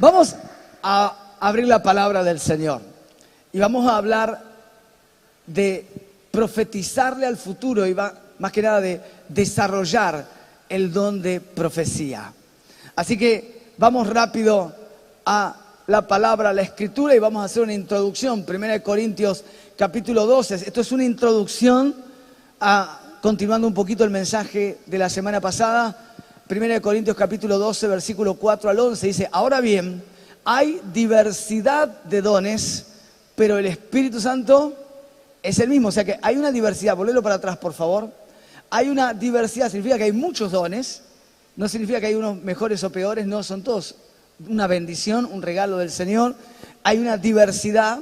Vamos a abrir la palabra del Señor y vamos a hablar de profetizarle al futuro y más que nada de desarrollar el don de profecía. Así que vamos rápido a la palabra, a la escritura, y vamos a hacer una introducción. 1 Corintios capítulo 12. Esto es una introducción continuando un poquito el mensaje de la semana pasada. 1 Corintios capítulo 12, versículo 4 al 11, dice: ahora bien, hay diversidad de dones, pero el Espíritu Santo es el mismo. O sea que hay una diversidad. Volvelo para atrás, por favor. Hay una diversidad, significa que hay muchos dones. No significa que hay unos mejores o peores, no, son todos una bendición, un regalo del Señor. Hay una diversidad,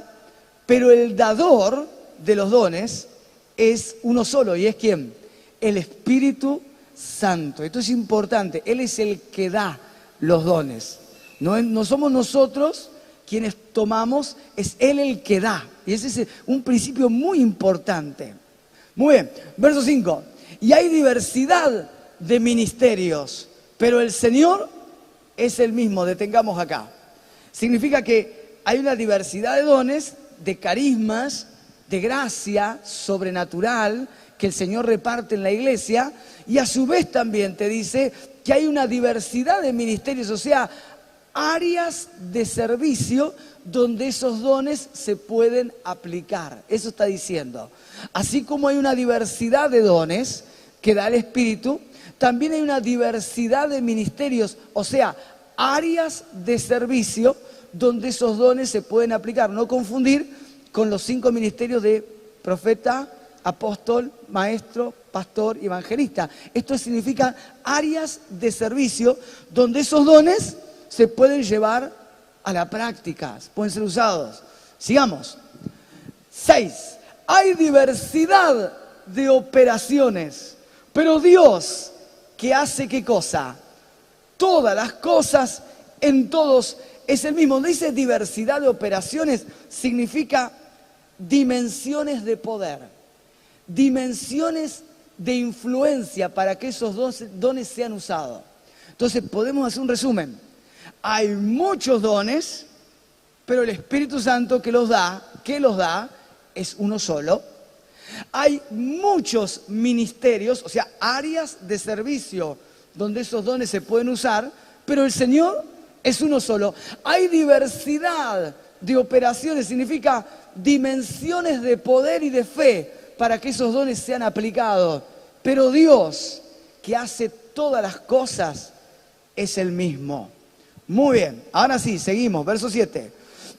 pero el dador de los dones es uno solo. ¿Y es quién? El Espíritu Santo. Esto es importante. Él es el que da los dones. No somos nosotros quienes tomamos, es Él el que da. Y ese es un principio muy importante. Muy bien, verso 5. Y hay diversidad de ministerios, pero el Señor es el mismo. Detengamos acá. Significa que hay una diversidad de dones, de carismas, de gracia sobrenatural que el Señor reparte en la iglesia, y a su vez también te dice que hay una diversidad de ministerios, o sea, áreas de servicio donde esos dones se pueden aplicar. Eso está diciendo. Así como hay una diversidad de dones que da el Espíritu, también hay una diversidad de ministerios, o sea, áreas de servicio donde esos dones se pueden aplicar. No confundir con los 5 ministerios de profeta, apóstol, maestro, pastor y evangelista. Esto significa áreas de servicio donde esos dones se pueden llevar a la práctica, pueden ser usados. Sigamos. 6. Hay diversidad de operaciones, pero Dios, que hace ¿qué cosa? Todas las cosas en todos es el mismo. Donde dice diversidad de operaciones, significa dimensiones de poder, dimensiones de influencia para que esos dones sean usados. Entonces podemos hacer un resumen. Hay muchos dones, pero el Espíritu Santo que los da, es uno solo. Hay muchos ministerios, o sea, áreas de servicio donde esos dones se pueden usar, pero el Señor es uno solo. Hay diversidad de operaciones, significa dimensiones de poder y de fe para que esos dones sean aplicados. Pero Dios, que hace todas las cosas, es el mismo. Muy bien, ahora sí, seguimos, verso 7.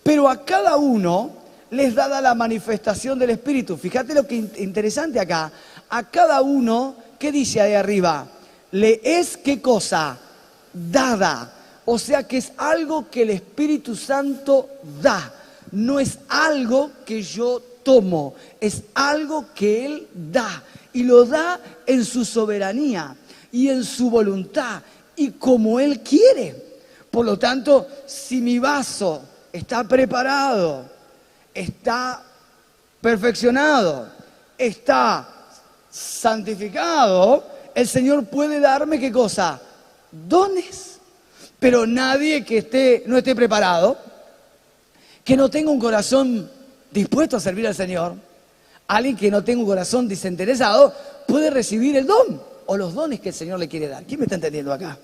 Pero a cada uno les dada la manifestación del Espíritu. Fíjate lo que interesante acá. A cada uno, ¿qué dice ahí arriba? Le es, ¿qué cosa? Dada. O sea que es algo que el Espíritu Santo da. No es algo que yo tomo, es algo que Él da. Y lo da en su soberanía y en su voluntad y como Él quiere. Por lo tanto, si mi vaso está preparado, está perfeccionado, está santificado, el Señor puede darme ¿qué cosa? Dones. Pero nadie que no esté preparado, que no tenga un corazón dispuesto a servir al Señor, alguien que no tenga un corazón desinteresado, puede recibir el don o los dones que el Señor le quiere dar. ¿Quién me está entendiendo acá?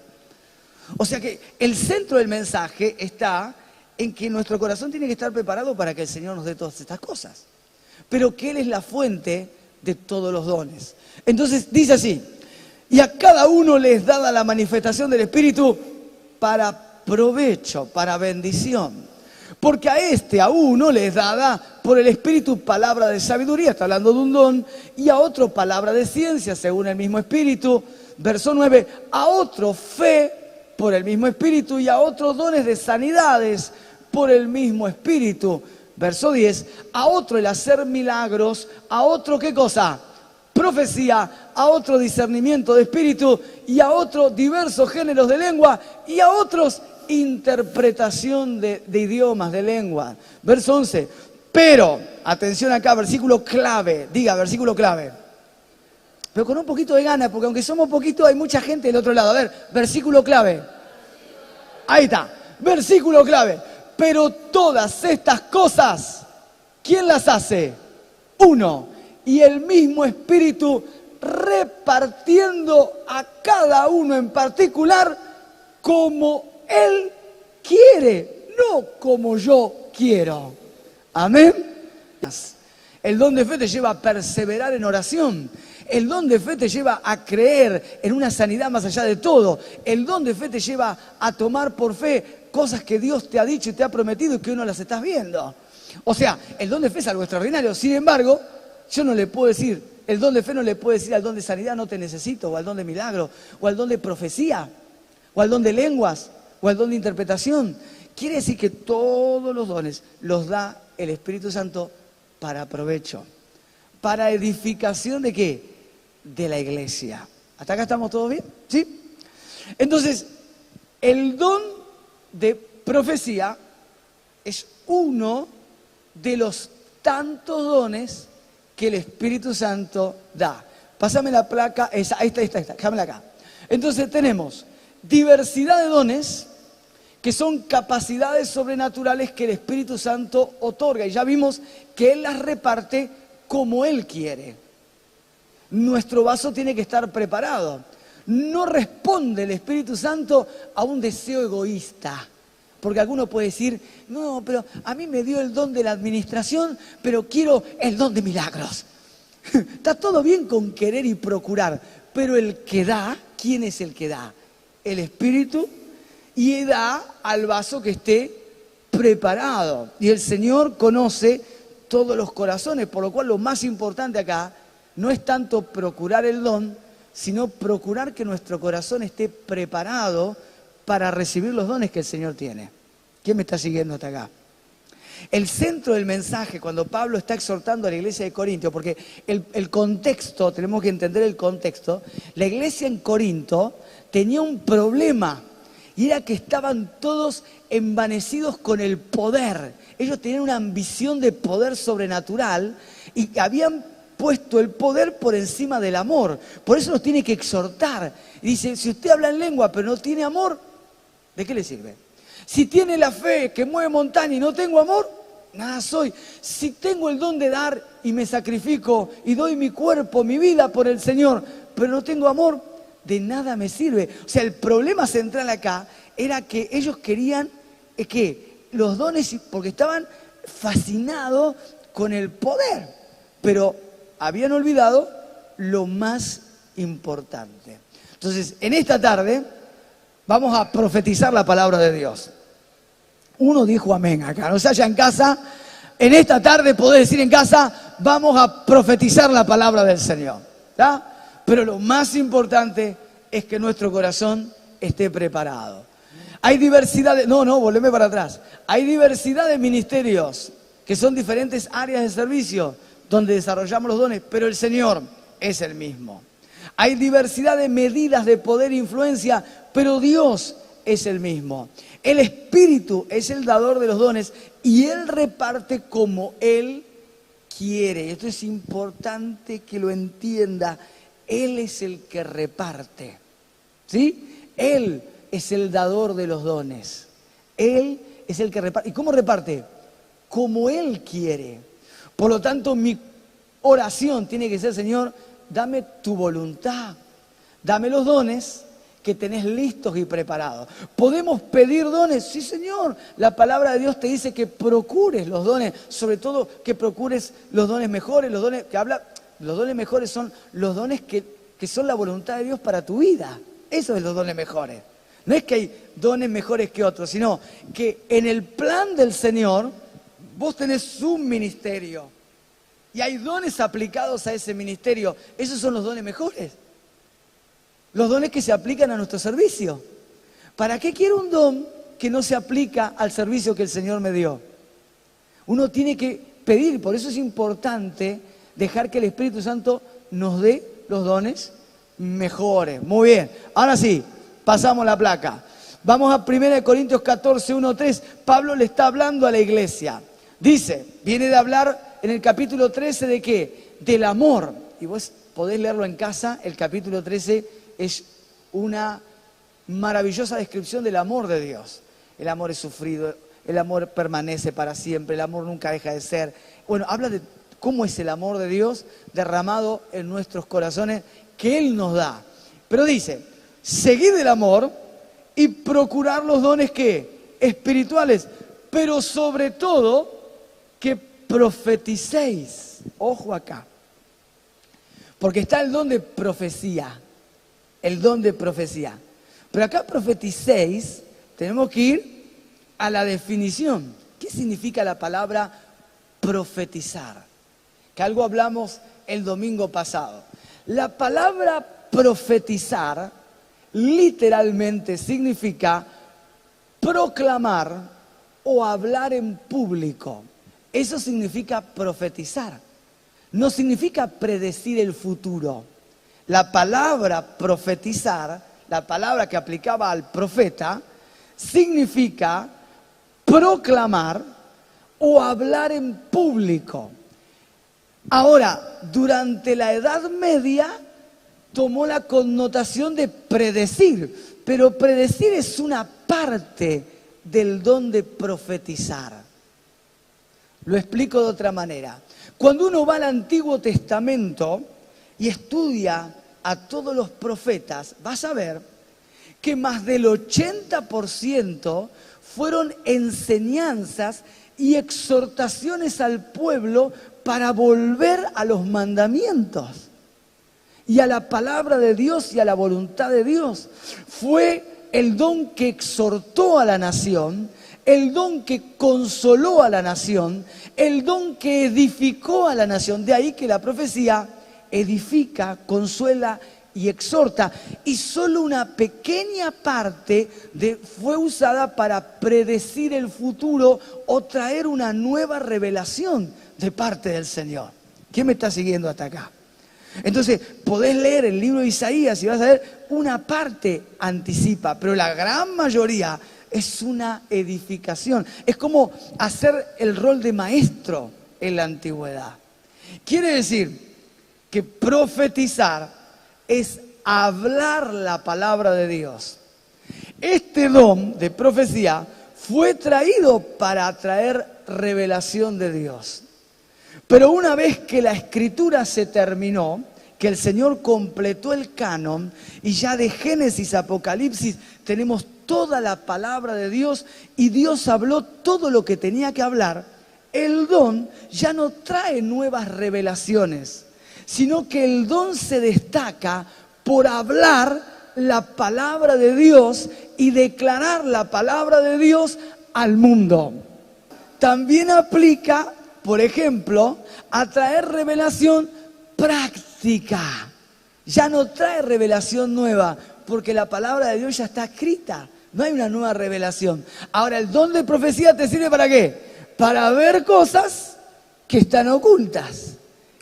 O sea que el centro del mensaje está en que nuestro corazón tiene que estar preparado para que el Señor nos dé todas estas cosas. Pero que Él es la fuente de todos los dones. Entonces dice así: y a cada uno les dada la manifestación del Espíritu para provecho, para bendición. Porque a uno les dada por el Espíritu palabra de sabiduría, está hablando de un don, y a otro palabra de ciencia, según el mismo Espíritu. Verso 9, a otro fe por el mismo Espíritu, y a otros dones de sanidades por el mismo Espíritu. Verso 10, a otro el hacer milagros, a otro ¿qué cosa? Profecía, a otro discernimiento de espíritu, y a otro diversos géneros de lengua, y a otros interpretación de idiomas, de lengua. Verso 11, pero, atención acá, versículo clave, diga, versículo clave. Pero con un poquito de ganas, porque aunque somos poquitos, hay mucha gente del otro lado. A ver, versículo clave. Ahí está. versículo clave. Pero todas estas cosas, ¿quién las hace? Uno. Y el mismo Espíritu repartiendo a cada uno en particular como Él quiere, no como yo quiero. Amén. El don de fe te lleva a perseverar en oración. El don de fe te lleva a creer en una sanidad más allá de todo. El don de fe te lleva a tomar por fe cosas que Dios te ha dicho y te ha prometido y que hoy no las estás viendo. O sea, el don de fe es algo extraordinario. Sin embargo, yo no le puedo decir, el don de fe no le puede decir al don de sanidad no te necesito, o al don de milagro, o al don de profecía, o al don de lenguas, o al don de interpretación. Quiere decir que todos los dones los da el Espíritu Santo para provecho. ¿Para edificación de qué? De la iglesia. ¿Hasta acá estamos todos bien? ¿Sí? Entonces, el don de profecía es uno de los tantos dones que el Espíritu Santo da. Pásame la placa, esa, ahí está, déjamela acá. Entonces tenemos diversidad de dones que son capacidades sobrenaturales que el Espíritu Santo otorga. Y ya vimos que Él las reparte como Él quiere. Nuestro vaso tiene que estar preparado. No responde el Espíritu Santo a un deseo egoísta. Porque alguno puede decir, no, pero a mí me dio el don de la administración, pero quiero el don de milagros. Está todo bien con querer y procurar, pero el que da, ¿quién es el que da? El Espíritu, y da al vaso que esté preparado. Y el Señor conoce todos los corazones, por lo cual lo más importante acá no es tanto procurar el don, sino procurar que nuestro corazón esté preparado para recibir los dones que el Señor tiene. ¿Quién me está siguiendo hasta acá? El centro del mensaje, cuando Pablo está exhortando a la iglesia de Corinto, porque el contexto, tenemos que entender el contexto, la iglesia en Corinto tenía un problema, y era que estaban todos envanecidos con el poder. Ellos tenían una ambición de poder sobrenatural y habían puesto el poder por encima del amor. Por eso nos tiene que exhortar. Y dice, si usted habla en lengua pero no tiene amor, ¿de qué le sirve? Si tiene la fe que mueve montaña y no tengo amor, nada soy. Si tengo el don de dar y me sacrifico y doy mi cuerpo, mi vida por el Señor, pero no tengo amor, de nada me sirve. O sea, el problema central acá era que ellos querían que los dones, porque estaban fascinados con el poder, pero habían olvidado lo más importante. Entonces, en esta tarde vamos a profetizar la palabra de Dios. Uno dijo amén acá, no se haya en casa. En esta tarde podés decir en casa, vamos a profetizar la palabra del Señor. ¿Está? Pero lo más importante es que nuestro corazón esté preparado. Hay diversidad de... No, volveme para atrás. Hay diversidad de ministerios que son diferentes áreas de servicio donde desarrollamos los dones, pero el Señor es el mismo. Hay diversidad de medidas de poder e influencia, pero Dios es el mismo. El Espíritu es el dador de los dones y Él reparte como Él quiere. Esto es importante que lo entienda. Él es el que reparte. ¿Sí? Él es el dador de los dones. Él es el que reparte. ¿Y cómo reparte? Como Él quiere. Por lo tanto, mi oración tiene que ser, Señor, dame tu voluntad. Dame los dones que tenés listos y preparados. ¿Podemos pedir dones? Sí, Señor. La palabra de Dios te dice que procures los dones, sobre todo que procures los dones mejores, los dones que habla, los dones mejores son los dones que son la voluntad de Dios para tu vida. Esos son los dones mejores. No es que hay dones mejores que otros, sino que en el plan del Señor vos tenés un ministerio y hay dones aplicados a ese ministerio. Esos son los dones mejores. Los dones que se aplican a nuestro servicio. ¿Para qué quiero un don que no se aplica al servicio que el Señor me dio? Uno tiene que pedir, por eso es importante dejar que el Espíritu Santo nos dé los dones mejores. Muy bien, ahora sí, pasamos la placa. Vamos a 1 Corintios 14, 1, 3. Pablo le está hablando a la iglesia. Dice, viene de hablar en el capítulo 13 de ¿qué? Del amor. Y vos podés leerlo en casa, el capítulo 13 es una maravillosa descripción del amor de Dios. el amor es sufrido, el amor permanece para siempre, el amor nunca deja de ser. Bueno, habla de cómo es el amor de Dios derramado en nuestros corazones que Él nos da. Pero dice, seguid el amor y procurar los dones ¿qué? Espirituales, pero sobre todo que profeticéis. Ojo acá. Porque está el don de profecía, el don de profecía. Pero acá profeticéis, tenemos que ir a la definición. ¿Qué significa la palabra profetizar? Que algo hablamos el domingo pasado. La palabra profetizar literalmente significa proclamar o hablar en público. Eso significa profetizar. No significa predecir el futuro. La palabra profetizar, la palabra que aplicaba al profeta, significa proclamar o hablar en público. Ahora, durante la Edad Media tomó la connotación de predecir, pero predecir es una parte del don de profetizar. Lo explico de otra manera. Cuando uno va al Antiguo Testamento y estudia a todos los profetas, vas a ver que más del 80% fueron enseñanzas y exhortaciones al pueblo para volver a los mandamientos y a la palabra de Dios y a la voluntad de Dios. Fue el don que exhortó a la nación, el don que consoló a la nación, el don que edificó a la nación. De ahí que la profecía edifica, consuela y exhorta. Y solo una pequeña parte fue usada para predecir el futuro o traer una nueva revelación de parte del Señor. ¿Quién me está siguiendo hasta acá? Entonces, podés leer el libro de Isaías y vas a ver una parte anticipa, pero la gran mayoría es una edificación. Es como hacer el rol de maestro en la antigüedad. Quiere decir que profetizar es hablar la palabra de Dios. Este don de profecía fue traído para traer revelación de Dios. Pero una vez que la escritura se terminó, que el Señor completó el canon y ya de Génesis a Apocalipsis tenemos toda la palabra de Dios y Dios habló todo lo que tenía que hablar, el don ya no trae nuevas revelaciones, sino que el don se destaca por hablar la palabra de Dios y declarar la palabra de Dios al mundo. También aplica, por ejemplo, a traer revelación práctica. Ya no trae revelación nueva, porque la palabra de Dios ya está escrita. No hay una nueva revelación. Ahora, el don de profecía te sirve ¿para qué? Para ver cosas que están ocultas,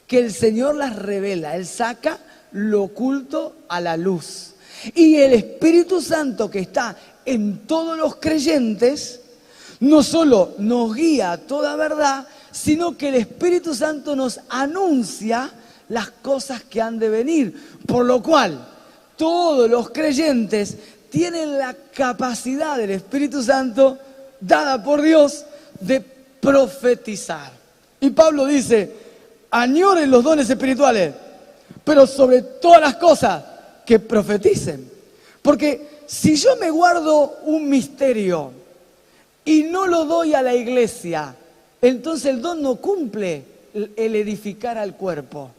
que el Señor las revela. Él saca lo oculto a la luz. Y el Espíritu Santo que está en todos los creyentes, no solo nos guía a toda verdad, sino que el Espíritu Santo nos anuncia las cosas que han de venir. Por lo cual, todos los creyentes tienen la capacidad del Espíritu Santo, dada por Dios, de profetizar. Y Pablo dice, añoren los dones espirituales, pero sobre todas las cosas, que profeticen. Porque si yo me guardo un misterio y no lo doy a la iglesia, entonces el don no cumple el edificar al cuerpo.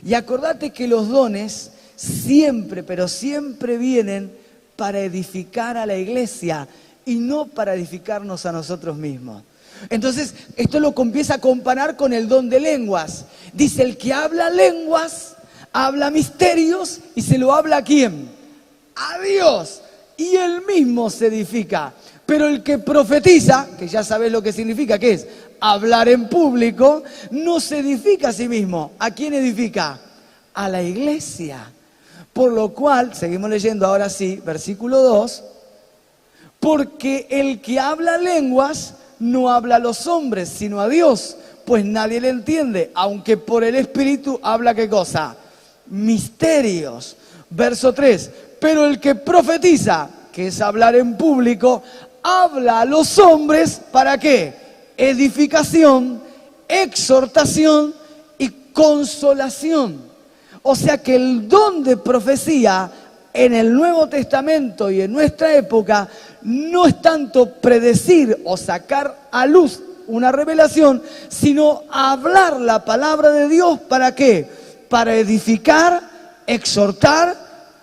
Y acordate que los dones siempre, pero siempre vienen para edificar a la iglesia y no para edificarnos a nosotros mismos. Entonces, esto lo empieza a comparar con el don de lenguas. Dice, el que habla lenguas, habla misterios y se lo habla ¿a quién? A Dios. Y él mismo se edifica. Pero el que profetiza, que ya sabes lo que significa, que es hablar en público, no se edifica a sí mismo. ¿A quién edifica? A la iglesia. Por lo cual, seguimos leyendo ahora sí, versículo 2, porque el que habla lenguas no habla a los hombres, sino a Dios, pues nadie le entiende, aunque por el Espíritu habla ¿qué cosa? Misterios. Verso 3, pero el que profetiza, que es hablar en público, habla a los hombres, ¿para qué? Edificación, exhortación y consolación. O sea que el don de profecía en el Nuevo Testamento y en nuestra época no es tanto predecir o sacar a luz una revelación, sino hablar la palabra de Dios, ¿para qué? Para edificar, exhortar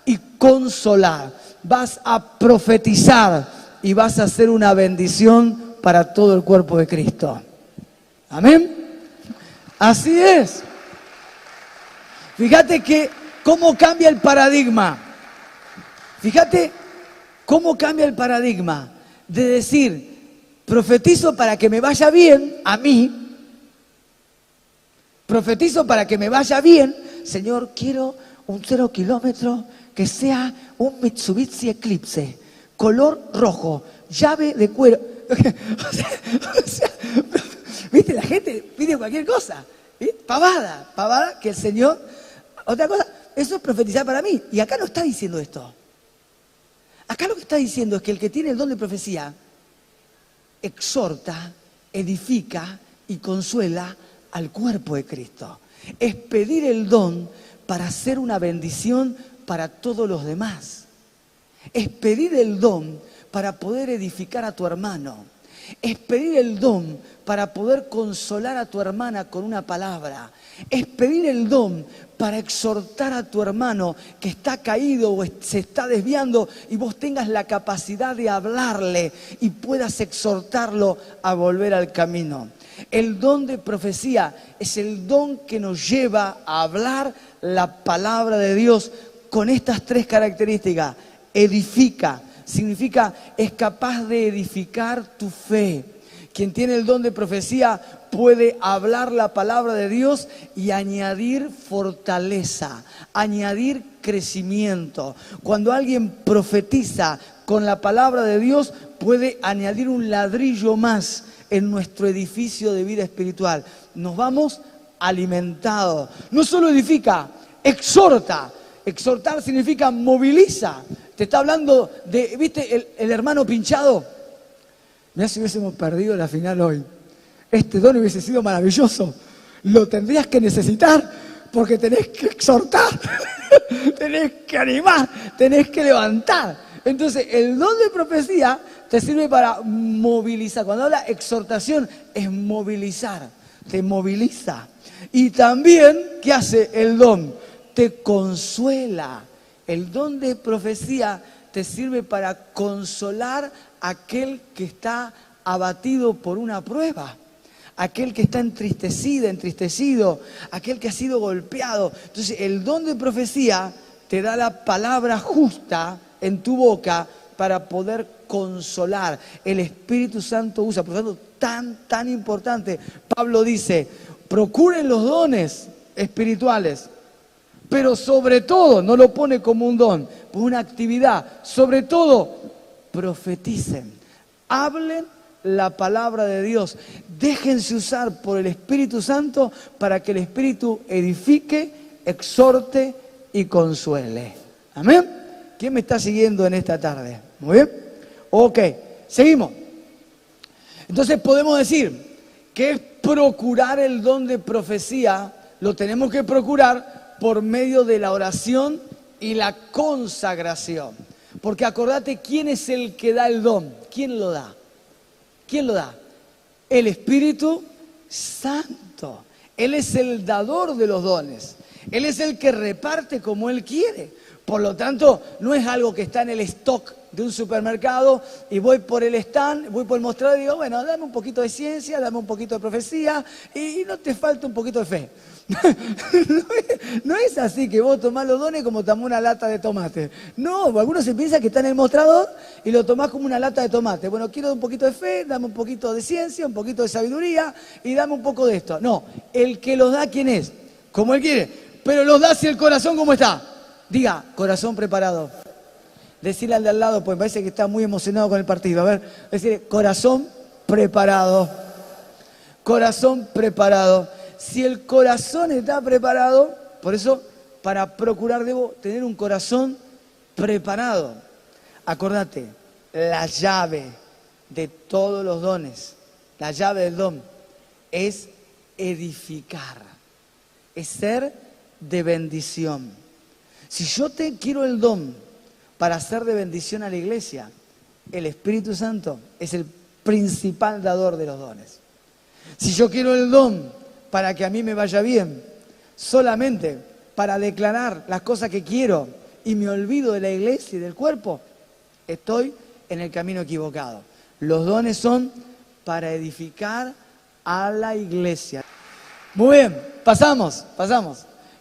y consolar. Vas a profetizar y vas a hacer una bendición para todo el cuerpo de Cristo. Amén. Así es. Fíjate que cómo cambia el paradigma. Fíjate cómo cambia el paradigma de decir, profetizo para que me vaya bien a mí. Profetizo para que me vaya bien. Señor, quiero un 0 kilómetro que sea un Mitsubishi Eclipse, color rojo, llave de cuero. o sea, ¿viste? La gente pide cualquier cosa. ¿Viste? Pavada, que el Señor... Otra cosa, eso es profetizar para mí. Y acá no está diciendo esto. Acá lo que está diciendo es que el que tiene el don de profecía exhorta, edifica y consuela al cuerpo de Cristo. Es pedir el don para hacer una bendición para todos los demás. Es pedir el don para poder edificar a tu hermano. Es pedir el don para poder consolar a tu hermana con una palabra. Es pedir el don para exhortar a tu hermano que está caído o se está desviando y vos tengas la capacidad de hablarle y puedas exhortarlo a volver al camino. El don de profecía es el don que nos lleva a hablar la palabra de Dios con estas tres características. Edifica, significa es capaz de edificar tu fe. Quien tiene el don de profecía puede hablar la palabra de Dios y añadir fortaleza, añadir crecimiento. Cuando alguien profetiza con la palabra de Dios, puede añadir un ladrillo más en nuestro edificio de vida espiritual. Nos vamos alimentados. No solo edifica, exhorta. Exhortar significa moviliza. Te está hablando de, ¿viste el hermano pinchado? Mirá si hubiésemos perdido la final hoy. Este don hubiese sido maravilloso. Lo tendrías que necesitar porque tenés que exhortar, tenés que animar, tenés que levantar. Entonces, el don de profecía te sirve para movilizar. Cuando habla exhortación, es movilizar, te moviliza. Y también, ¿qué hace el don? Te consuela. El don de profecía te sirve para consolar a aquel que está abatido por una prueba, aquel que está entristecido, aquel que ha sido golpeado. Entonces, el don de profecía te da la palabra justa en tu boca para poder consolar. El Espíritu Santo usa, por lo tanto, tan importante. Pablo dice, procuren los dones espirituales, pero sobre todo, no lo pone como un don, pues una actividad, sobre todo, profeticen, hablen la palabra de Dios, déjense usar por el Espíritu Santo para que el Espíritu edifique, exhorte y consuele. ¿Amén? ¿Quién me está siguiendo en esta tarde? ¿Muy bien? Ok, seguimos. Entonces podemos decir que es procurar el don de profecía, lo tenemos que procurar por medio de la oración y la consagración. Porque acordate, ¿quién es el que da el don? ¿Quién lo da? ¿Quién lo da? El Espíritu Santo. Él es el dador de los dones. Él es el que reparte como Él quiere. Por lo tanto, no es algo que está en el stock de un supermercado y voy por el stand, voy por el mostrador y digo, bueno, dame un poquito de ciencia, dame un poquito de profecía y no te falta un poquito de fe. No es así que vos tomás los dones como tomás una lata de tomate. No, algunos se piensa que está en el mostrador y lo tomás como una lata de tomate. Bueno, quiero un poquito de fe, dame un poquito de ciencia, un poquito de sabiduría y dame un poco de esto. No, el que los da, ¿quién es? Como Él quiere. Pero los da si el corazón, ¿cómo está? Diga, corazón preparado. Decirle al de al lado, pues me parece que está muy emocionado con el partido. A ver, decirle, corazón preparado. Corazón preparado. Si el corazón está preparado, por eso, para procurar debo tener un corazón preparado. Acordate, la llave de todos los dones, la llave del don, es edificar, es ser de bendición. Si yo quiero el don para ser de bendición a la iglesia, el Espíritu Santo es el principal dador de los dones. Si yo quiero el don para que a mí me vaya bien, solamente para declarar las cosas que quiero y me olvido de la iglesia y del cuerpo, estoy en el camino equivocado. Los dones son para edificar a la iglesia. Muy bien, pasamos.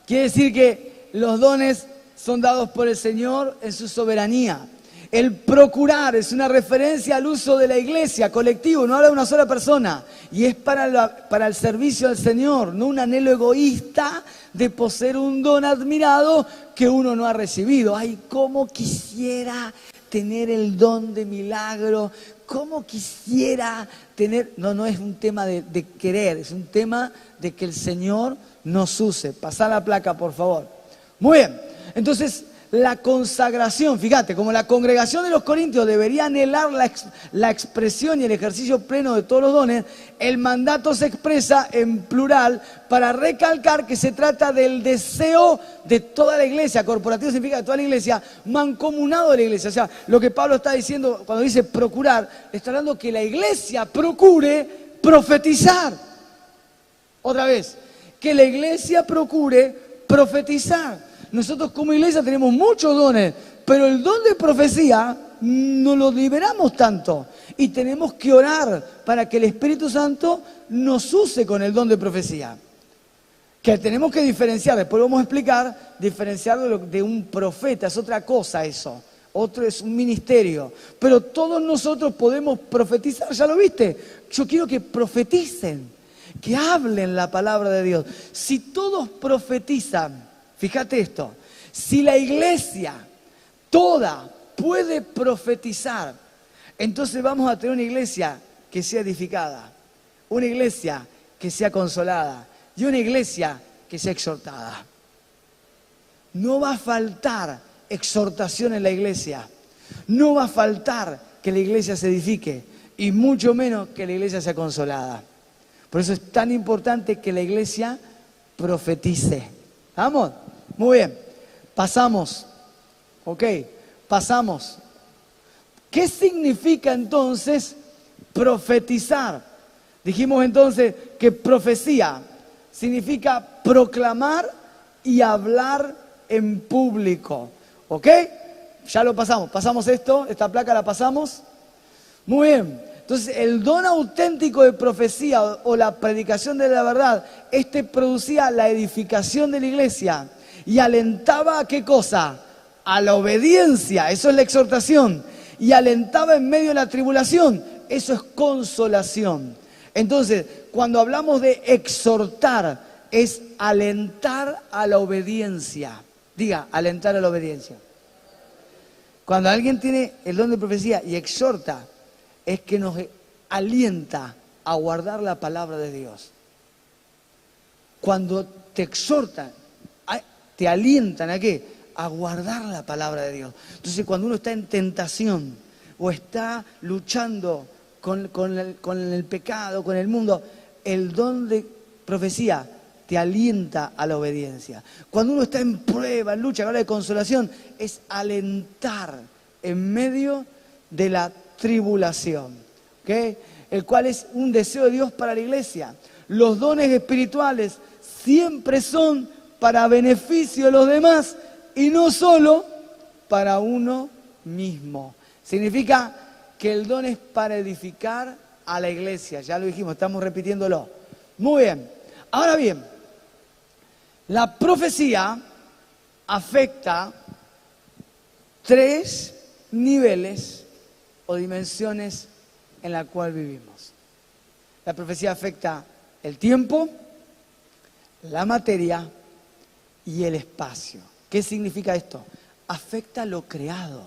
Quiere decir que los dones son dados por el Señor en su soberanía. El procurar es una referencia al uso de la iglesia, colectivo, no habla de una sola persona. Y es para el servicio al Señor, no un anhelo egoísta de poseer un don admirado que uno no ha recibido. Ay, cómo quisiera tener el don de milagro, cómo quisiera tener... No es un tema de querer, es un tema de que el Señor nos use. Pasá la placa, por favor. Muy bien, entonces... La consagración, fíjate, como la congregación de los Corintios debería anhelar la expresión y el ejercicio pleno de todos los dones, el mandato se expresa en plural para recalcar que se trata del deseo de toda la iglesia. Corporativo significa de toda la iglesia, mancomunado de la iglesia. O sea, lo que Pablo está diciendo cuando dice procurar, está hablando que la iglesia procure profetizar. Otra vez, que la iglesia procure profetizar. Nosotros como iglesia tenemos muchos dones, pero el don de profecía no lo liberamos tanto. Y tenemos que orar para que el Espíritu Santo nos use con el don de profecía. Que tenemos que diferenciar, después lo vamos a explicar, diferenciar de un profeta, es otra cosa eso. Otro es un ministerio. Pero todos nosotros podemos profetizar, ¿ya lo viste? Yo quiero que profeticen, que hablen la palabra de Dios. Si todos profetizan, fíjate esto, si la iglesia toda puede profetizar, entonces vamos a tener una iglesia que sea edificada, una iglesia que sea consolada y una iglesia que sea exhortada. No va a faltar exhortación en la iglesia, no va a faltar que la iglesia se edifique y mucho menos que la iglesia sea consolada. Por eso es tan importante que la iglesia profetice. ¿Vamos? Muy bien, pasamos. ¿Qué significa entonces profetizar? Dijimos entonces que profecía significa proclamar y hablar en público. ¿Ok? Ya lo pasamos. Pasamos esta placa la pasamos. Muy bien. Entonces, el don auténtico de profecía o la predicación de la verdad, producía la edificación de la iglesia y alentaba a ¿qué cosa? A la obediencia, eso es la exhortación. Y alentaba en medio de la tribulación, eso es consolación. Entonces, cuando hablamos de exhortar, es alentar a la obediencia. Diga, alentar a la obediencia. Cuando alguien tiene el don de profecía y exhorta, es que nos alienta a guardar la palabra de Dios. Cuando te exhortan, te alientan ¿a qué? A guardar la palabra de Dios. Entonces, cuando uno está en tentación o está luchando con el pecado, con el mundo, el don de profecía te alienta a la obediencia. Cuando uno está en prueba, en lucha, habla de consolación, es alentar en medio de la tribulación, ¿okay? El cual es un deseo de Dios para la iglesia. Los dones espirituales siempre son para beneficio de los demás y no solo para uno mismo. Significa que el don es para edificar a la iglesia. Ya lo dijimos, estamos repitiéndolo. Muy bien. Ahora bien, la profecía afecta 3 niveles o dimensiones en la cual vivimos. La profecía afecta el tiempo, la materia y el espacio. ¿Qué significa esto? Afecta lo creado.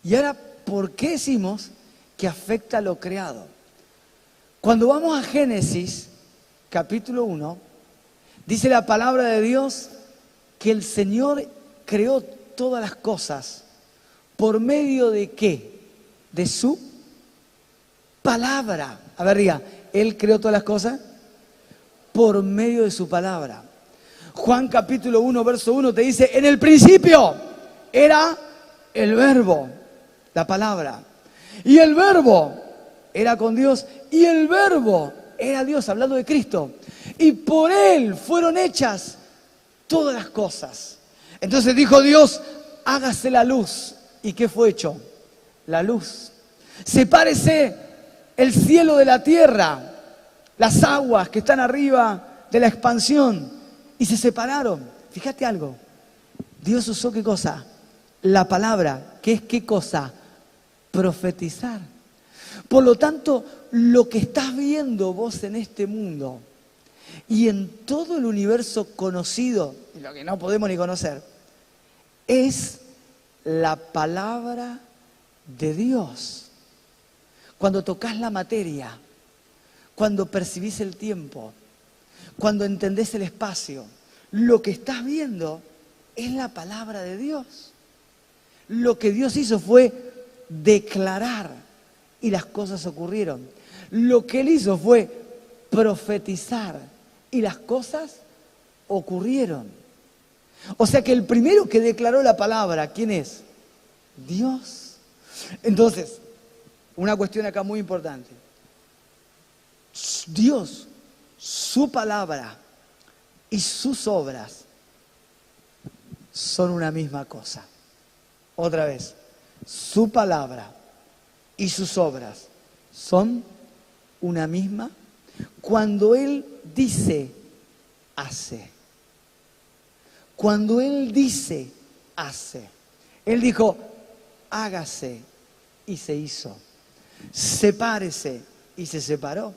Y ahora, ¿por qué decimos que afecta lo creado? Cuando vamos a Génesis, capítulo 1, dice la palabra de Dios que el Señor creó todas las cosas. ¿Por medio de qué? De su palabra. A ver, diga, Él creó todas las cosas por medio de su palabra. Juan capítulo 1, verso 1 te dice, en el principio era el verbo, la palabra. Y el verbo era con Dios y el verbo era Dios, hablando de Cristo. Y por Él fueron hechas todas las cosas. Entonces dijo Dios, hágase la luz. ¿Y qué fue hecho? La luz. Sepárese el cielo de la tierra, las aguas que están arriba de la expansión. Y se separaron. Fíjate algo. Dios usó ¿qué cosa? La palabra. ¿Qué es qué cosa? Profetizar. Por lo tanto, lo que estás viendo vos en este mundo y en todo el universo conocido, y lo que no podemos ni conocer, es la palabra de Dios. Cuando tocas la materia, cuando percibís el tiempo, cuando entendés el espacio, lo que estás viendo es la palabra de Dios. Lo que Dios hizo fue declarar y las cosas ocurrieron. Lo que Él hizo fue profetizar y las cosas ocurrieron. O sea que el primero que declaró la palabra, ¿quién es? Dios. Entonces, una cuestión acá muy importante. Dios, su palabra y sus obras son una misma cosa. Otra vez, su palabra y sus obras son una misma. Cuando Él dice, hace. Cuando Él dice, hace. Él dijo, hágase y se hizo. Sepárese y se separó.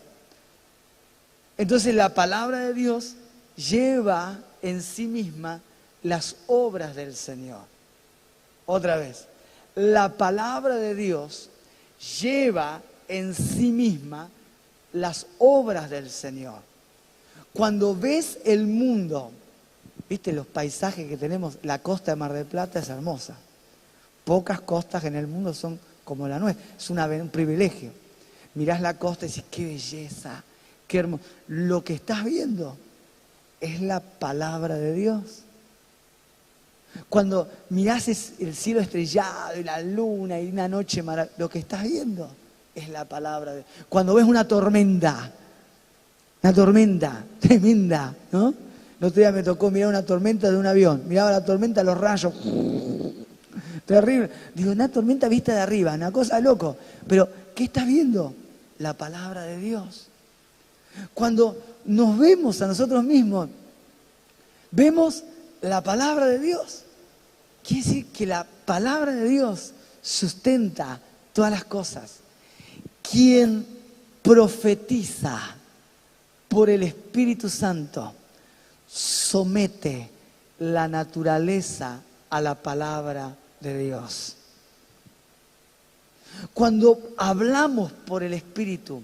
Entonces la palabra de Dios lleva en sí misma las obras del Señor. Otra vez, la palabra de Dios lleva en sí misma las obras del Señor. Cuando ves el mundo, viste los paisajes que tenemos, la costa de Mar del Plata es hermosa. Pocas costas en el mundo son como la nuestra, es un privilegio. Mirás la costa y dices, qué belleza, qué hermoso. Lo que estás viendo es la palabra de Dios. Cuando mirás el cielo estrellado y la luna y una noche maravillosa, lo que estás viendo es la palabra de Dios. Cuando ves una tormenta tremenda, ¿no? El otro día me tocó mirar una tormenta de un avión. Miraba la tormenta, los rayos, terrible. Digo, una tormenta vista de arriba, una cosa loco. Pero, ¿qué estás viendo? La palabra de Dios. Cuando nos vemos a nosotros mismos, vemos la palabra de Dios. Quiere decir que la palabra de Dios sustenta todas las cosas. Quien profetiza por el Espíritu Santo somete la naturaleza a la palabra de Dios. Cuando hablamos por el Espíritu,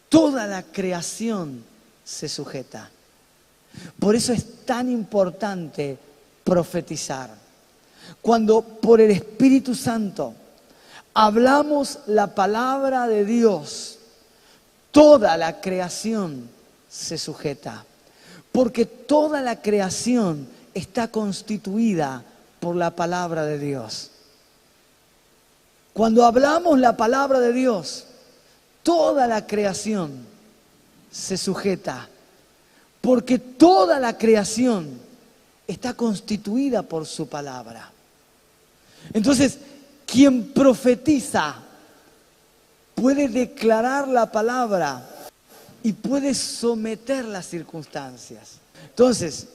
toda la creación se sujeta. Por eso es tan importante profetizar. Cuando por el Espíritu Santo hablamos la palabra de Dios, toda la creación se sujeta. Porque toda la creación está constituida por la palabra de Dios. Cuando hablamos la palabra de Dios, toda la creación se sujeta. Porque toda la creación está constituida por su palabra. Entonces, quien profetiza puede declarar la palabra y puede someter las circunstancias. Entonces,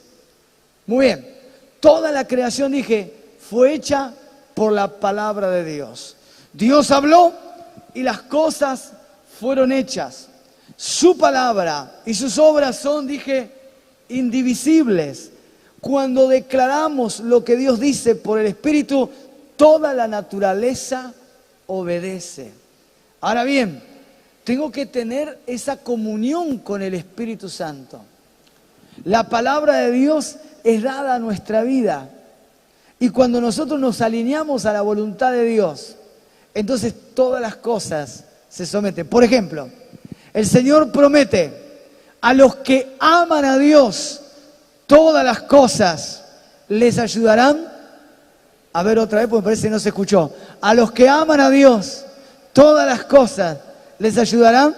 muy bien, toda la creación, dije, fue hecha por la palabra de Dios. Dios habló y las cosas fueron hechas. Su palabra y sus obras son, dije, indivisibles. Cuando declaramos lo que Dios dice por el Espíritu, toda la naturaleza obedece. Ahora bien, tengo que tener esa comunión con el Espíritu Santo. La palabra de Dios es dada a nuestra vida. Y cuando nosotros nos alineamos a la voluntad de Dios, entonces todas las cosas se someten. Por ejemplo, el Señor promete a los que aman a Dios, todas las cosas les ayudarán. A ver otra vez, porque parece que no se escuchó. A los que aman a Dios, todas las cosas les ayudarán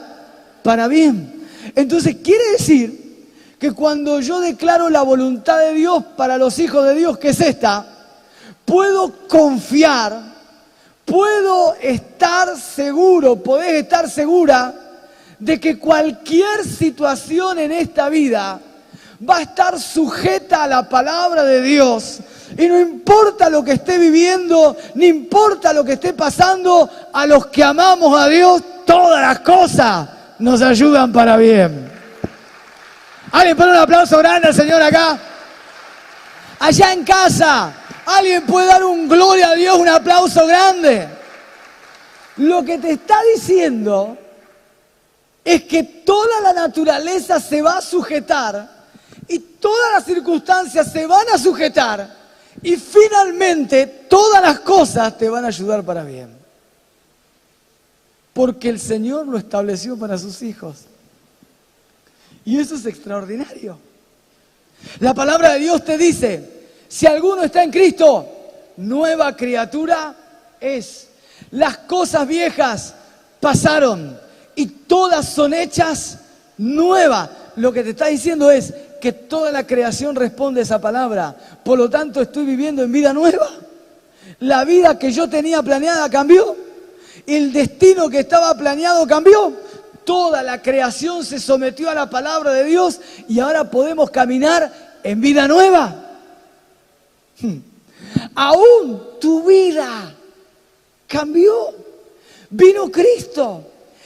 para bien. Entonces quiere decir que cuando yo declaro la voluntad de Dios para los hijos de Dios, que es esta, puedo confiar, puedo estar seguro, podés estar segura de que cualquier situación en esta vida va a estar sujeta a la palabra de Dios. Y no importa lo que esté viviendo, ni importa lo que esté pasando, a los que amamos a Dios, todas las cosas nos ayudan para bien. ¿Alguien pone un aplauso grande al Señor acá? Allá en casa, ¿alguien puede dar un gloria a Dios, un aplauso grande? Lo que te está diciendo es que toda la naturaleza se va a sujetar y todas las circunstancias se van a sujetar y finalmente todas las cosas te van a ayudar para bien. Porque el Señor lo estableció para sus hijos. Y eso es extraordinario. La palabra de Dios te dice, si alguno está en Cristo, nueva criatura es. Las cosas viejas pasaron y todas son hechas nuevas. Lo que te está diciendo es que toda la creación responde a esa palabra. Por lo tanto, estoy viviendo en vida nueva. La vida que yo tenía planeada cambió. El destino que estaba planeado cambió. Toda la creación se sometió a la palabra de Dios y ahora podemos caminar en vida nueva. Aún tu vida cambió. Vino Cristo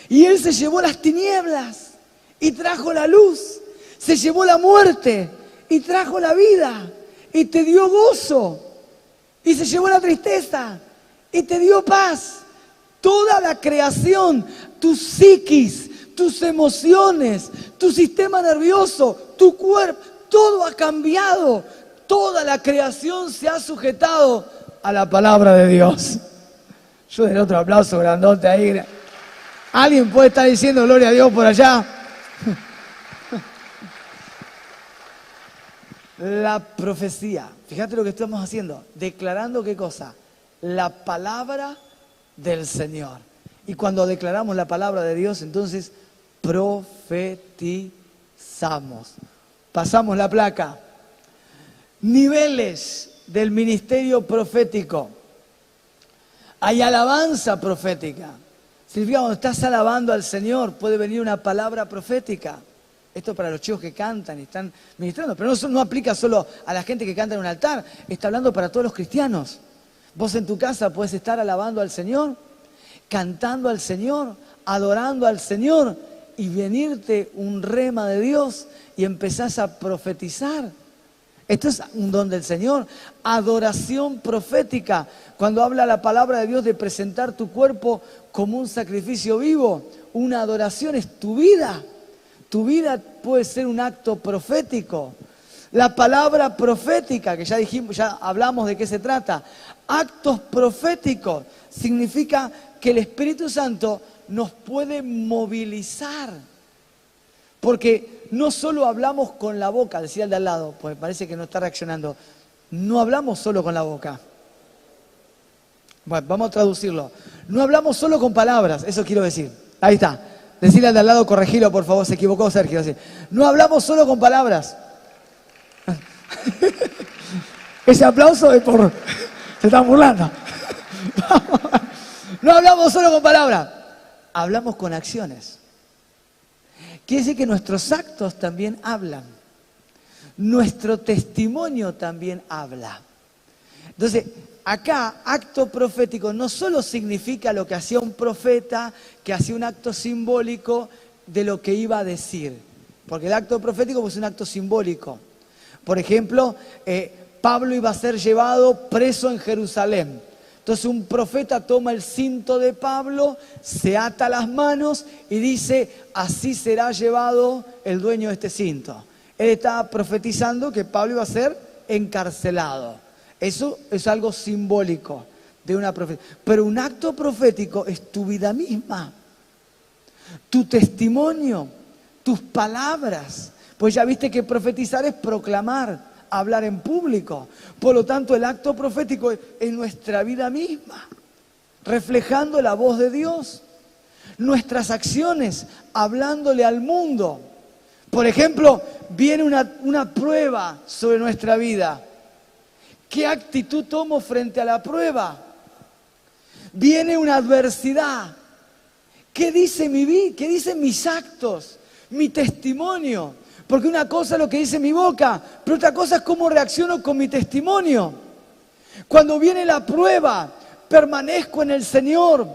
y Él se llevó las tinieblas y trajo la luz. Se llevó la muerte y trajo la vida y te dio gozo. Y se llevó la tristeza y te dio paz. Toda la creación, tu psiquis, tus emociones, tu sistema nervioso, tu cuerpo, todo ha cambiado. Toda la creación se ha sujetado a la palabra de Dios. Yo daré otro aplauso grandote ahí. ¿Alguien puede estar diciendo gloria a Dios por allá? La profecía. Fíjate lo que estamos haciendo. Declarando ¿qué cosa? La palabra del Señor. Y cuando declaramos la palabra de Dios, entonces profetizamos. Pasamos la placa. Niveles del ministerio profético. Hay alabanza profética. Significa cuando estás alabando al Señor, puede venir una palabra profética. Esto para los chicos que cantan y están ministrando. Pero no aplica solo a la gente que canta en un altar. Está hablando para todos los cristianos. Vos en tu casa puedes estar alabando al Señor, cantando al Señor, adorando al Señor y venirte un rema de Dios y empezás a profetizar. Esto es un don del Señor. Adoración profética. Cuando habla la palabra de Dios de presentar tu cuerpo como un sacrificio vivo, una adoración es tu vida. Tu vida puede ser un acto profético. La palabra profética, que ya dijimos, ya hablamos de qué se trata. Actos proféticos significa que el Espíritu Santo nos puede movilizar. Porque no solo hablamos con la boca, decía el de al lado, pues parece que no está reaccionando. No hablamos solo con la boca. Bueno, vamos a traducirlo. No hablamos solo con palabras, eso quiero decir. Ahí está. Decirle al de al lado, corregilo por favor, se equivocó Sergio. No hablamos solo con palabras. Ese aplauso es por... Se están burlando. No hablamos solo con palabras, hablamos con acciones. Quiere decir que nuestros actos también hablan. Nuestro testimonio también habla. Entonces, acá, acto profético no solo significa lo que hacía un profeta, que hacía un acto simbólico de lo que iba a decir. Porque el acto profético es un acto simbólico. Por ejemplo, Pablo iba a ser llevado preso en Jerusalén. Entonces un profeta toma el cinto de Pablo, se ata las manos y dice, así será llevado el dueño de este cinto. Él estaba profetizando que Pablo iba a ser encarcelado. Eso es algo simbólico de una profecía. Pero un acto profético es tu vida misma. tu testimonio, tus palabras. Pues ya viste que profetizar es proclamar, hablar en público. Por lo tanto, el acto profético es nuestra vida misma, reflejando la voz de Dios. Nuestras acciones, hablándole al mundo. Por ejemplo, viene una prueba sobre nuestra vida. ¿Qué actitud tomo frente a la prueba? Viene una adversidad. ¿Qué dice mi vida? ¿Qué dicen mis actos? Mi testimonio. Porque una cosa es lo que dice mi boca, pero otra cosa es cómo reacciono con mi testimonio. Cuando viene la prueba, permanezco en el Señor.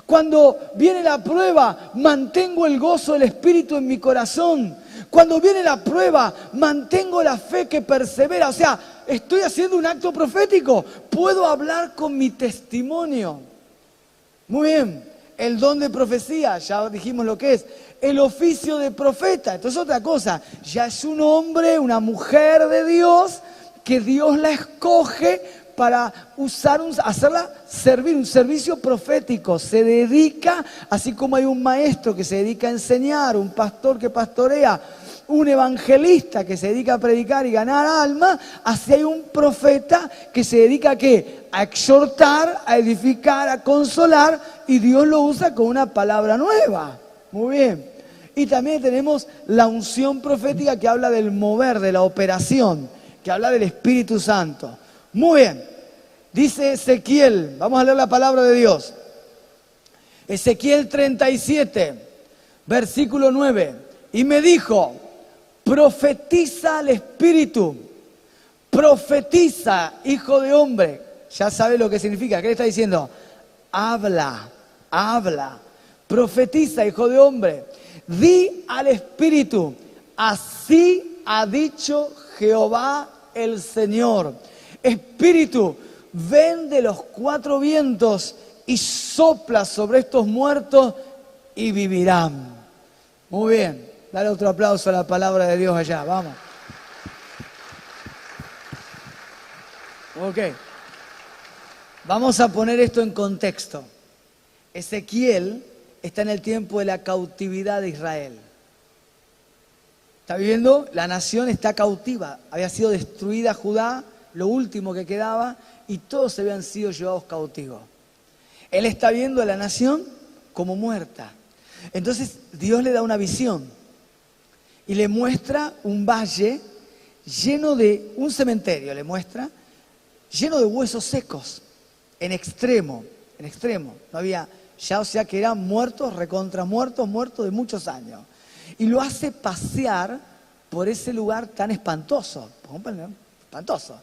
Cuando viene la prueba, mantengo el gozo del Espíritu en mi corazón. Cuando viene la prueba, mantengo la fe que persevera. O sea, estoy haciendo un acto profético. Puedo hablar con mi testimonio. Muy bien, el don de profecía, ya dijimos lo que es. El oficio de profeta, esto es otra cosa. Ya es un hombre, una mujer de Dios, que Dios la escoge para hacerla servir, un servicio profético. Se dedica, así como hay un maestro que se dedica a enseñar, un pastor que pastorea, un evangelista que se dedica a predicar y ganar almas, así hay un profeta que se dedica ¿a qué? A exhortar, a edificar, a consolar, y Dios lo usa con una palabra nueva. Muy bien. Y también tenemos la unción profética que habla del mover, de la operación, que habla del Espíritu Santo. Muy bien. Dice Ezequiel, vamos a leer la palabra de Dios. Ezequiel 37, versículo 9. Y me dijo, profetiza al Espíritu, profetiza, hijo de hombre. Ya sabe lo que significa. ¿Qué le está diciendo? Habla, habla. Profetiza, hijo de hombre. Di al Espíritu, así ha dicho Jehová el Señor. Espíritu, ven de los cuatro vientos y sopla sobre estos muertos y vivirán. Muy bien, dale otro aplauso a la palabra de Dios allá, vamos. Ok, vamos a poner esto en contexto. Ezequiel está en el tiempo de la cautividad de Israel. ¿Está viviendo? La nación está cautiva. Había sido destruida Judá, lo último que quedaba, y todos habían sido llevados cautivos. Él está viendo a la nación como muerta. Entonces Dios le da una visión y le muestra un valle lleno de, un cementerio le muestra, lleno de huesos secos, en extremo. No había, ya o sea que eran muertos, recontra muertos de muchos años. Y lo hace pasear por ese lugar tan espantoso, espantoso.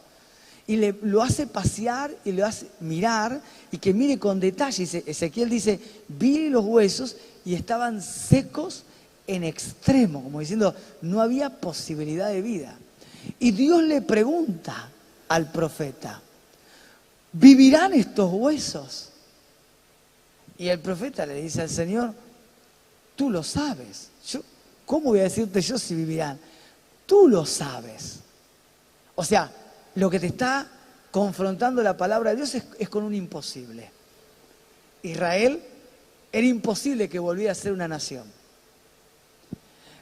Y lo hace pasear y lo hace mirar y que mire con detalle. Ezequiel dice, vi los huesos y estaban secos en extremo, como diciendo, no había posibilidad de vida. Y Dios le pregunta al profeta, ¿vivirán estos huesos? Y el profeta le dice al Señor, tú lo sabes. ¿Cómo voy a decirte yo si vivirán? Tú lo sabes. O sea, lo que te está confrontando la palabra de Dios es con un imposible. Israel era imposible que volviera a ser una nación.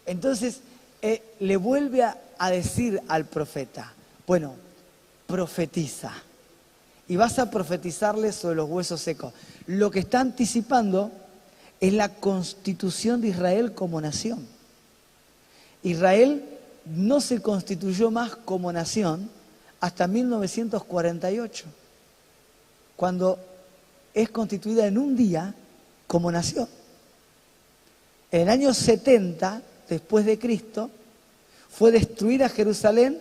Entonces, le vuelve a decir al profeta, bueno, profetiza. Y vas a profetizarle sobre los huesos secos. Lo que está anticipando es la constitución de Israel como nación. Israel no se constituyó más como nación hasta 1948, cuando es constituida en un día como nación. En el año 70, después de Cristo, fue destruida Jerusalén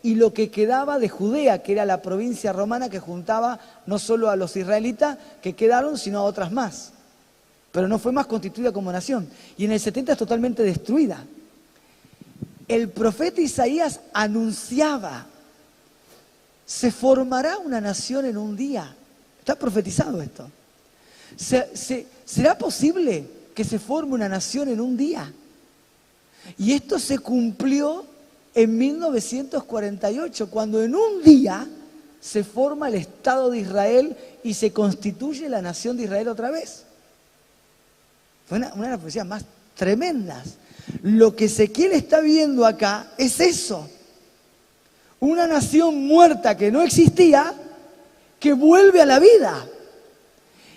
y lo que quedaba de Judea, que era la provincia romana que juntaba no solo a los israelitas que quedaron, sino a otras más. Pero no fue más constituida como nación. Y en el 70 es totalmente destruida. El profeta Isaías anunciaba, se formará una nación en un día. Está profetizado esto. ¿Será posible que se forme una nación en un día? Y esto se cumplió en 1948, cuando en un día se forma el Estado de Israel y se constituye la nación de Israel otra vez. Fue una de las profecías más tremendas. Lo que Ezequiel está viendo acá es eso. Una nación muerta que no existía, que vuelve a la vida.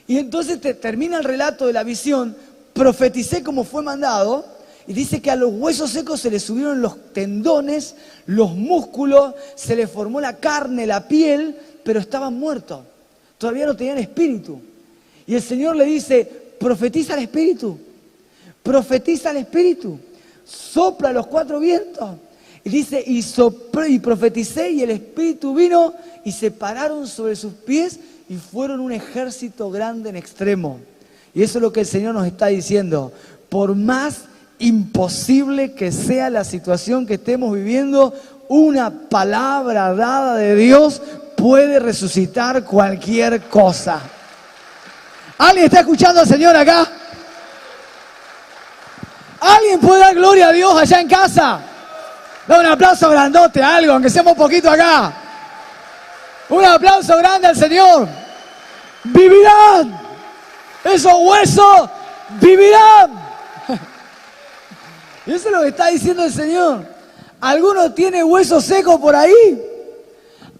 Y entonces termina el relato de la visión, profeticé como fue mandado, y dice que a los huesos secos se les subieron los tendones, los músculos, se les formó la carne, la piel, pero estaban muertos. Todavía no tenían espíritu. Y el Señor le dice, profetiza al espíritu, profetiza al espíritu, sopla los cuatro vientos. Y dice, y soplé y profeticé, y el espíritu vino, y se pararon sobre sus pies, y fueron un ejército grande en extremo. Y eso es lo que el Señor nos está diciendo. Por más imposible que sea la situación que estemos viviendo, una palabra dada de Dios puede resucitar cualquier cosa. ¿Alguien está escuchando al Señor acá? ¿Alguien puede dar gloria a Dios allá en casa? Da un aplauso grandote, algo, aunque seamos poquito acá. Un aplauso grande al Señor. Vivirán. Esos huesos vivirán. Y eso es lo que está diciendo el Señor. Alguno tiene huesos secos por ahí.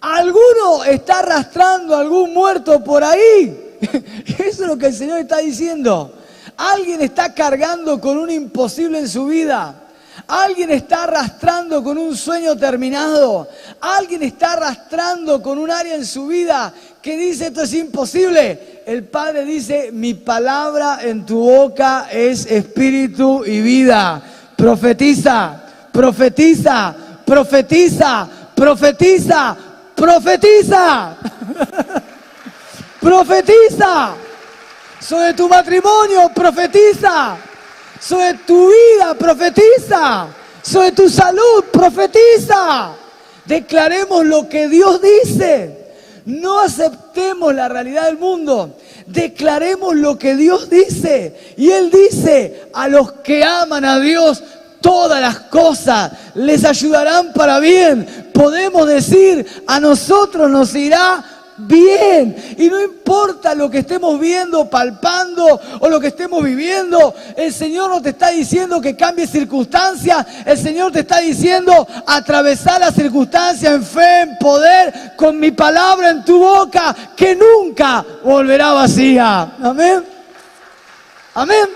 Alguno está arrastrando a algún muerto por ahí. Eso es lo que el Señor está diciendo. Alguien está cargando con un imposible en su vida. Alguien está arrastrando con un sueño terminado. Alguien está arrastrando con un área en su vida que dice esto es imposible. El Padre dice, mi palabra en tu boca es espíritu y vida. Profetiza, profetiza, profetiza, profetiza, profetiza. Profetiza. Sobre tu matrimonio, profetiza. Sobre tu vida, profetiza. Sobre tu salud, profetiza. Declaremos lo que Dios dice. No aceptemos la realidad del mundo. Declaremos lo que Dios dice. Y Él dice, a los que aman a Dios, todas las cosas les ayudarán para bien. Podemos decir, a nosotros nos irá bien. Y no importa lo que estemos viendo, palpando o lo que estemos viviendo, el Señor no te está diciendo que cambies circunstancias. El Señor te está diciendo atravesar las circunstancias en fe, en poder, con mi palabra en tu boca, que nunca volverá vacía. Amén. Amén.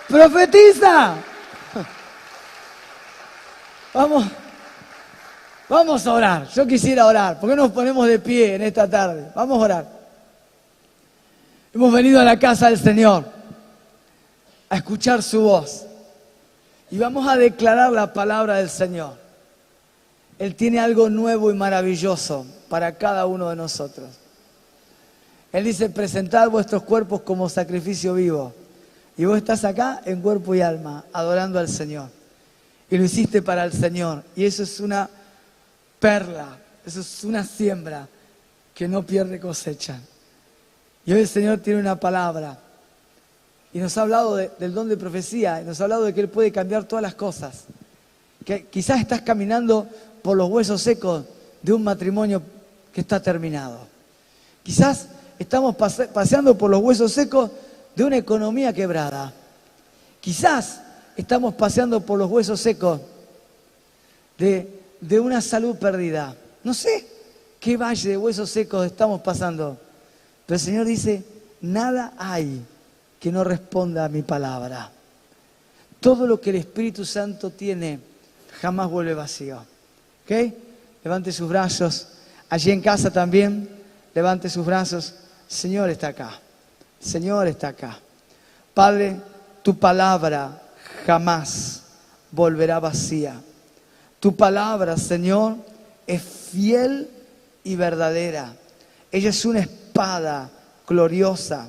Profetiza. Vamos a orar. Yo quisiera orar. ¿Por qué nos ponemos de pie en esta tarde? Vamos a orar. Hemos venido a la casa del Señor a escuchar su voz. Y vamos a declarar la palabra del Señor. Él tiene algo nuevo y maravilloso para cada uno de nosotros. Él dice, presentad vuestros cuerpos como sacrificio vivo. Y vos estás acá en cuerpo y alma, adorando al Señor. Y lo hiciste para el Señor. Y eso es una perla, eso es una siembra que no pierde cosecha. Y hoy el Señor tiene una palabra y nos ha hablado del don de profecía, y nos ha hablado de que Él puede cambiar todas las cosas. Que quizás estás caminando por los huesos secos de un matrimonio que está terminado. Quizás estamos paseando por los huesos secos de una economía quebrada. Quizás estamos paseando por los huesos secos de una salud perdida. No sé qué valle de huesos secos estamos pasando, pero el Señor dice, nada hay que no responda a mi palabra. Todo lo que el Espíritu Santo tiene jamás vuelve vacío. ¿Ok? Levante sus brazos. Allí en casa también, levante sus brazos. El Señor está acá. El Señor está acá. Padre, tu palabra jamás volverá vacía. Tu palabra, Señor, es fiel y verdadera. Ella es una espada gloriosa.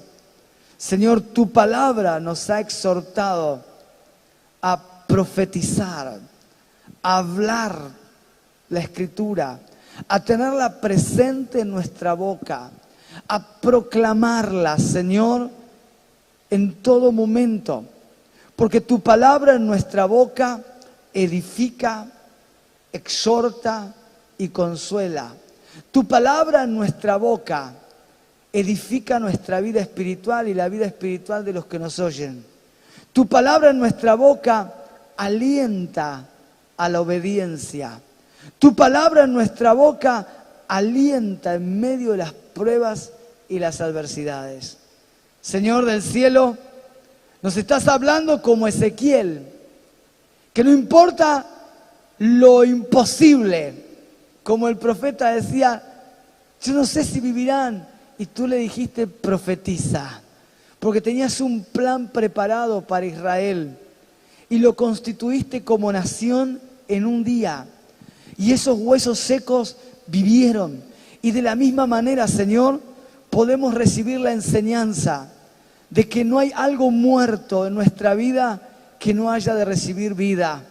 Señor, tu palabra nos ha exhortado a profetizar, a hablar la Escritura, a tenerla presente en nuestra boca, a proclamarla, Señor, en todo momento. Porque tu palabra en nuestra boca edifica, exhorta y consuela. Tu palabra en nuestra boca edifica nuestra vida espiritual y la vida espiritual de los que nos oyen. Tu palabra en nuestra boca alienta a la obediencia. Tu palabra en nuestra boca alienta en medio de las pruebas y las adversidades. Señor del cielo, nos estás hablando como Ezequiel, que no importa lo imposible, como el profeta decía, yo no sé si vivirán, y tú le dijiste profetiza, porque tenías un plan preparado para Israel y lo constituiste como nación en un día, y esos huesos secos vivieron. Y de la misma manera, Señor, podemos recibir la enseñanza de que no hay algo muerto en nuestra vida que no haya de recibir vida.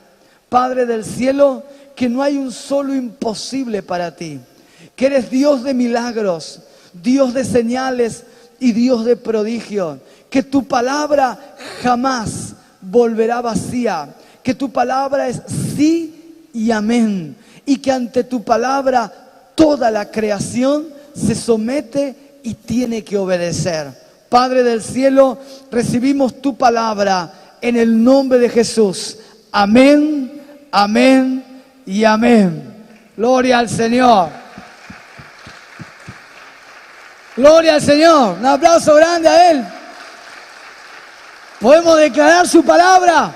Padre del cielo, que no hay un solo imposible para ti, que eres Dios de milagros, Dios de señales y Dios de prodigio, que tu palabra jamás volverá vacía, que tu palabra es sí y amén, y que ante tu palabra toda la creación se somete y tiene que obedecer. Padre del cielo, recibimos tu palabra en el nombre de Jesús. Amén, amén y amén. Gloria al Señor. Gloria al Señor. Un aplauso grande a Él. Podemos declarar su palabra.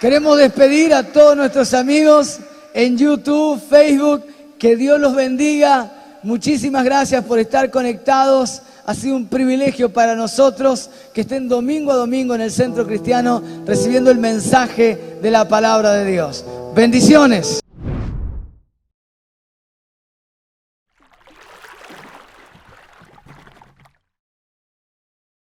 Queremos despedir a todos nuestros amigos en YouTube, Facebook. Que Dios los bendiga. Muchísimas gracias por estar conectados. Ha sido un privilegio para nosotros que estén domingo a domingo en el Centro Cristiano recibiendo el mensaje de la palabra de Dios. Bendiciones.